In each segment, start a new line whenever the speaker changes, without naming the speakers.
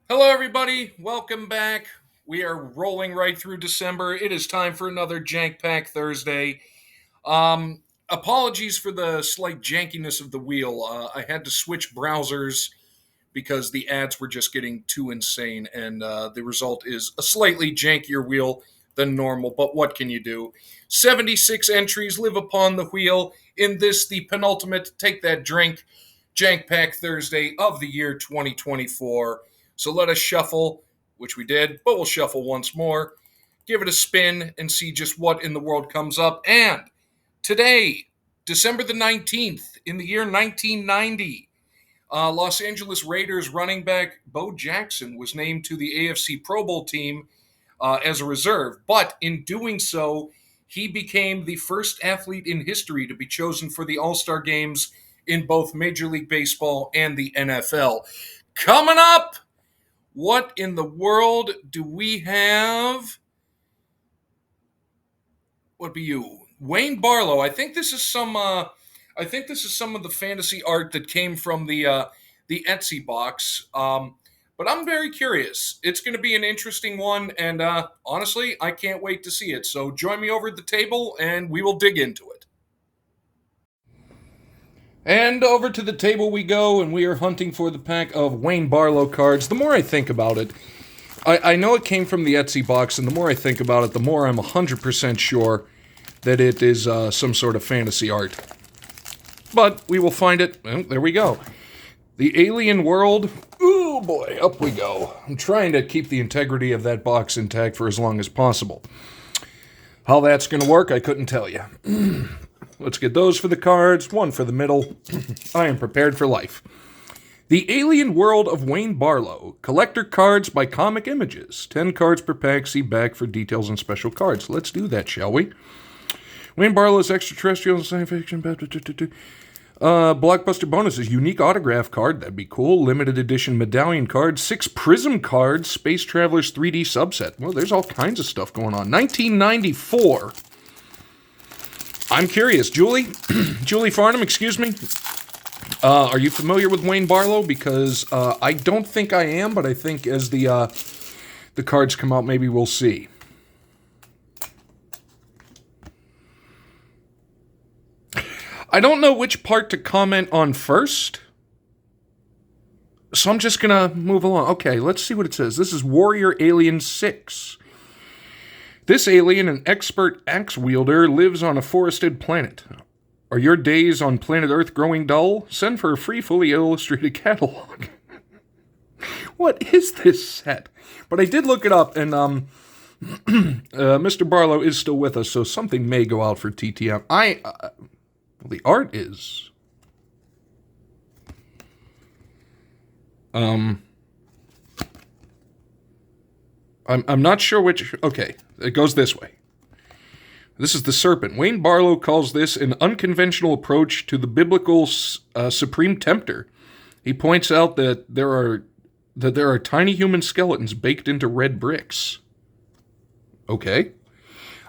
Hello, everybody. Welcome back. We are rolling right through December. It is time for another Jank Pack Thursday. Apologies for the slight jankiness of the wheel. I had to switch browsers because the ads were just getting too insane, and the result is a slightly jankier wheel than normal. But what can you do? 76 entries live upon the wheel in this, the penultimate Take That Drink Jank Pack Thursday of the year 2024. So let us shuffle, which we did, but we'll shuffle once more, give it a spin, and see just what in the world comes up. And today, December the 19th, in the year 1990, Los Angeles Raiders running back Bo Jackson was named to the AFC Pro Bowl team as a reserve. But in doing so, he became the first athlete in history to be chosen for the All Star games in both Major League Baseball and the NFL. Coming up, what in the world do we have? What be you? Wayne Barlowe. I think this is some. I think this is some of the fantasy art that came from the Etsy box. But I'm very curious. It's going to be an interesting one, and honestly, I can't wait to see it. So join me over at the table, and we will dig into it. And over to the table we go, and we are hunting for the pack of Wayne Barlowe cards. The more I think about it, I know it came from the Etsy box, and the more I think about it, the more I'm 100% sure that it is some sort of fantasy art. But we will find it. Well, there we go. The Alien World. Oh boy, up we go. I'm trying to keep the integrity of that box intact for as long as possible. How that's going to work, I couldn't tell you. Let's get those for the cards, one for the middle. I am prepared for life. The Alien World of Wayne Barlowe. Collector cards by Comic Images. 10 cards per pack. See back for details and special cards. Let's do that, shall we? Wayne Barlowe's extraterrestrial science fiction. Blockbuster bonuses. Unique autograph card. That'd be cool. Limited edition medallion card. 6 Prism cards. Space Travelers 3D subset. Well, there's all kinds of stuff going on. 1994. I'm curious. Julie? Julie Farnham, excuse me. Are you familiar with Wayne Barlowe? Because I don't think I am, but I think as the cards come out, maybe we'll see. I don't know which part to comment on first, so I'm just going to move along. Okay, let's see what it says. This is Warrior Alien 6. This alien, an expert axe wielder, lives on a forested planet. Are your days on planet Earth growing dull? Send for a free, fully illustrated catalog. What is this set? But I did look it up, and Mr. Barlowe is still with us, so something may go out for TTM. The art is... I'm not sure which... Okay, it goes this way. This is the serpent. Wayne Barlowe calls this an unconventional approach to the biblical supreme tempter. He points out that there are tiny human skeletons baked into red bricks. Okay.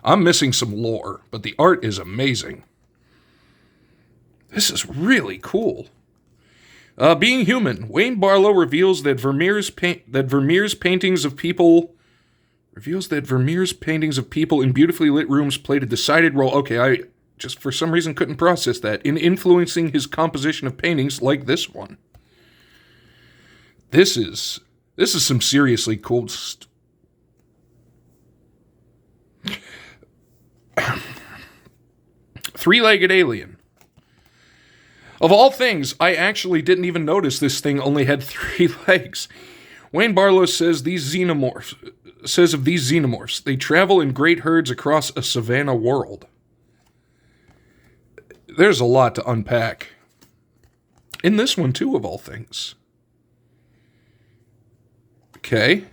I'm missing some lore, but the art is amazing. This is really cool. Being human, Wayne Barlowe reveals that Vermeer's paintings of people in beautifully lit rooms played a decided role. Okay, I just for some reason couldn't process that in influencing his composition of paintings like this one. This is some seriously cool Three-legged alien. Of all things, I actually didn't even notice this thing only had 3 legs. Wayne Barlowe says of these xenomorphs, they travel in great herds across a savanna world. There's a lot to unpack. In this one, too, of all things. Okay.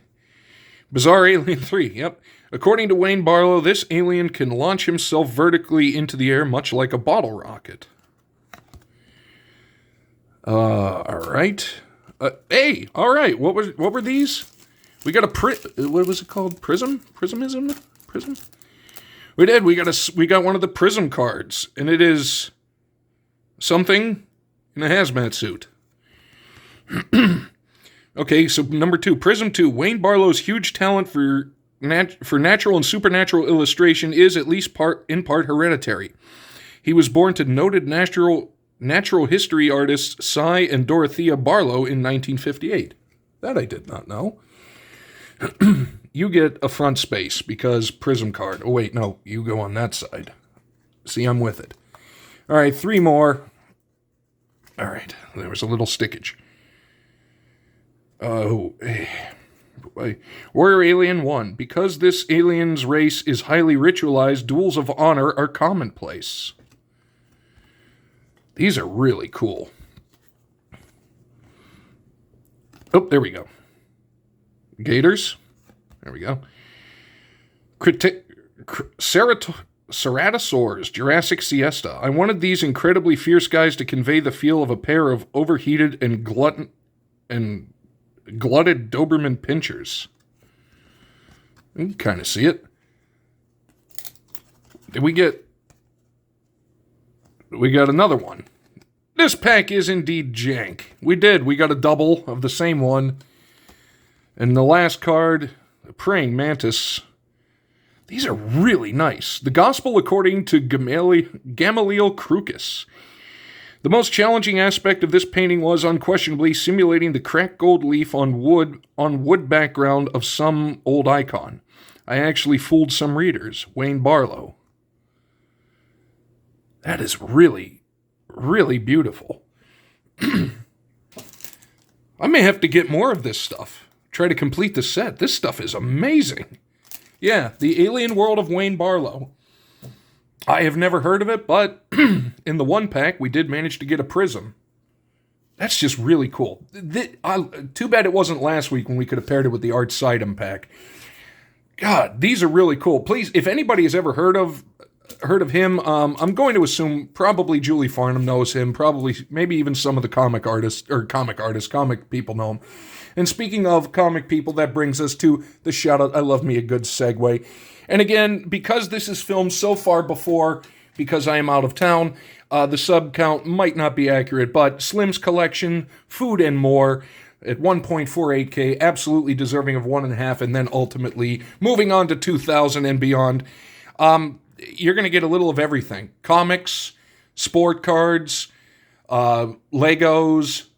Bizarre Alien 3, yep. According to Wayne Barlowe, this alien can launch himself vertically into the air much like a bottle rocket. Alright. Hey, alright, what were these? We got what was it called? Prism? Prism? We did, we got one of the Prism cards, and it is something in a hazmat suit. Okay, so number 2, Prism 2. Wayne Barlowe's huge talent for natural and supernatural illustration is at least in part hereditary. He was born to noted natural history artists Cy and Dorothea Barlowe in 1958. That I did not know. You get a front space because Prism card. Oh, wait, no, you go on that side. See, I'm with it. All right, 3 more. All right, there was a little stickage. Warrior Alien 1. Because this alien's race is highly ritualized, duels of honor are commonplace. These are really cool. Oh, there we go. Gators. There we go. Ceratosaurs, Jurassic Siesta. I wanted these incredibly fierce guys to convey the feel of a pair of overheated and glutted Doberman pinchers. You can kind of see it. We got another one. This pack is indeed jank. We got a double of the same one. And the last card, the Praying Mantis. These are really nice. The Gospel according to Gamaliel Crocus. The most challenging aspect of this painting was unquestionably simulating the cracked gold leaf on wood background of some old icon. I actually fooled some readers. Wayne Barlowe. That is really, really beautiful. I may have to get more of this stuff. Try to complete the set. This stuff is amazing. Yeah, the Alien World of Wayne Barlowe. I have never heard of it, but in the 1 pack, we did manage to get a Prism. That's just really cool. Too bad it wasn't last week when we could have paired it with the Art Sidem pack. God, these are really cool. Please, if anybody has ever heard of him, I'm going to assume probably Julie Farnham knows him, probably maybe even some of the comic people know him. And speaking of comic people, that brings us to the shout-out. I love me a good segue. And again, because this is filmed so far before, because I am out of town, the sub count might not be accurate, but Slim's Collection, Food and More, at 1.48K, absolutely deserving of 1.5, and then ultimately moving on to 2,000 and beyond. You're going to get a little of everything. Comics, sport cards, Legos,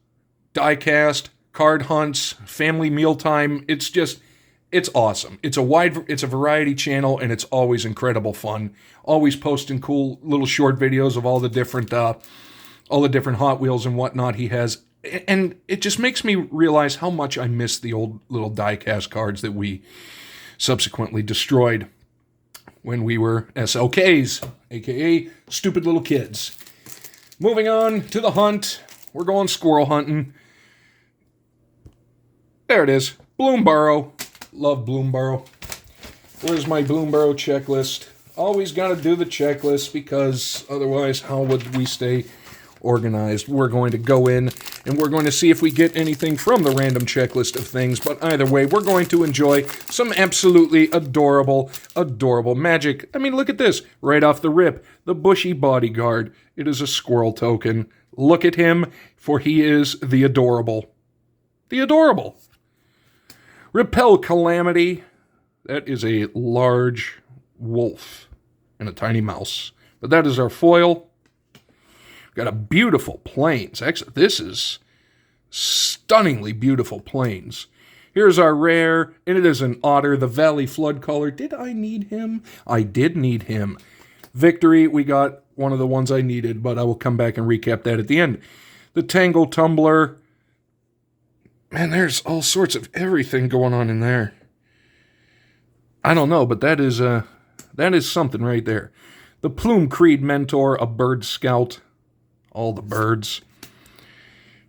diecast, card hunts, family mealtime. It's awesome. It's a variety channel, and it's always incredible fun. Always posting cool little short videos of all the different Hot Wheels and whatnot he has. And it just makes me realize how much I miss the old little diecast cards that we subsequently destroyed when we were SLKs, aka stupid little kids. Moving on to the hunt. We're going squirrel hunting. There it is. Bloomburrow. Love Bloomburrow. Where's my Bloomburrow checklist? Always got to do the checklist because otherwise how would we stay organized? We're going to go in and we're going to see if we get anything from the random checklist of things. But either way, we're going to enjoy some absolutely adorable, adorable magic. I mean, look at this. Right off the rip. The bushy bodyguard. It is a squirrel token. Look at him, for he is the adorable. The adorable. Repel Calamity. That is a large wolf and a tiny mouse. But that is our foil. Got a beautiful plains. Actually, this is stunningly beautiful plains. Here's our rare, and it is an otter, the Valley Flood Caller. Did I need him? I did need him. Victory, we got one of the ones I needed, but I will come back and recap that at the end. The Tangle Tumbler. Man, there's all sorts of everything going on in there. I don't know, but that is something right there. The Plume Creed Mentor, a bird scout. All the birds.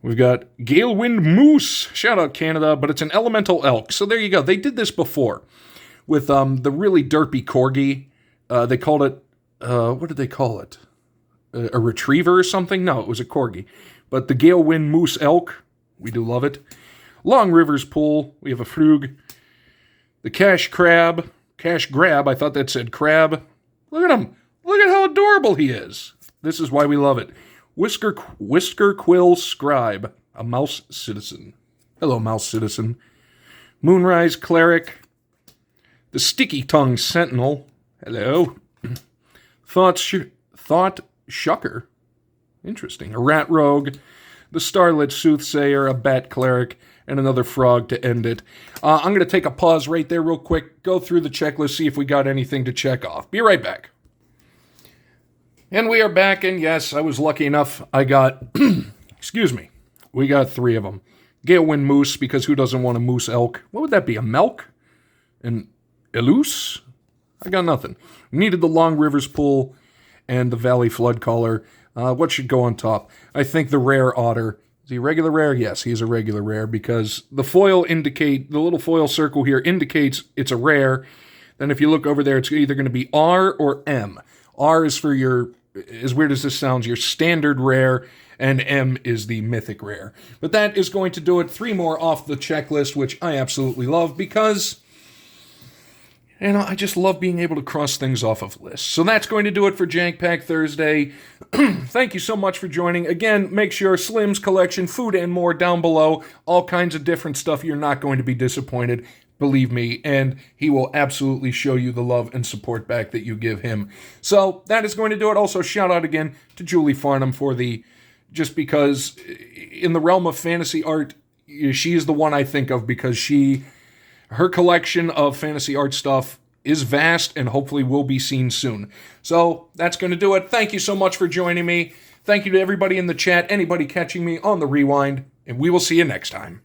We've got Galewind Moose. Shout out Canada, but it's an elemental elk. So there you go. They did this before with the really derpy corgi. They called it, what did they call it? A retriever or something? No, it was a corgi. But the Galewind Moose elk, we do love it. Long Rivers Pool, we have a Frug. The Cash Grab, I thought that said crab. Look at him. Look at how adorable he is. This is why we love it. Whisker Quill Scribe, a mouse citizen.
Hello, Mouse Citizen. Moonrise Cleric. The Sticky Tongue Sentinel. Hello. Thought Shucker. Interesting. A Rat Rogue. The Starlit Soothsayer. A Bat Cleric. And another frog to end it. I'm going to take a pause right there real quick. Go through the checklist. See if we got anything to check off. Be right back. And we are back. And yes, I was lucky enough. I got... excuse me. We got 3 of them. Galewind Moose, because who doesn't want a moose elk? What would that be? A Melk? An Eloose? I got nothing. Needed the Long Rivers Pool and the Valley Flood Caller. What should go on top? I think the Rare Otter. Is he a regular rare? Yes, he's a regular rare because the little foil circle here indicates it's a rare. Then if you look over there, it's either going to be R or M. R is for your, as weird as this sounds, your standard rare, and M is the mythic rare. But that is going to do it. 3 more off the checklist, which I absolutely love because, I just love being able to cross things off of lists. So that's going to do it for Jank Pack Thursday. Thank you so much for joining. Again, make sure Slim's collection, food and more down below. All kinds of different stuff. You're not going to be disappointed. Believe me, and he will absolutely show you the love and support back that you give him. So that is going to do it. Also, shout out again to Julie Farnham for just because in the realm of fantasy art, she is the one I think of because her collection of fantasy art stuff is vast and hopefully will be seen soon. So that's going to do it. Thank you so much for joining me. Thank you to everybody in the chat, anybody catching me on the rewind, and we will see you next time.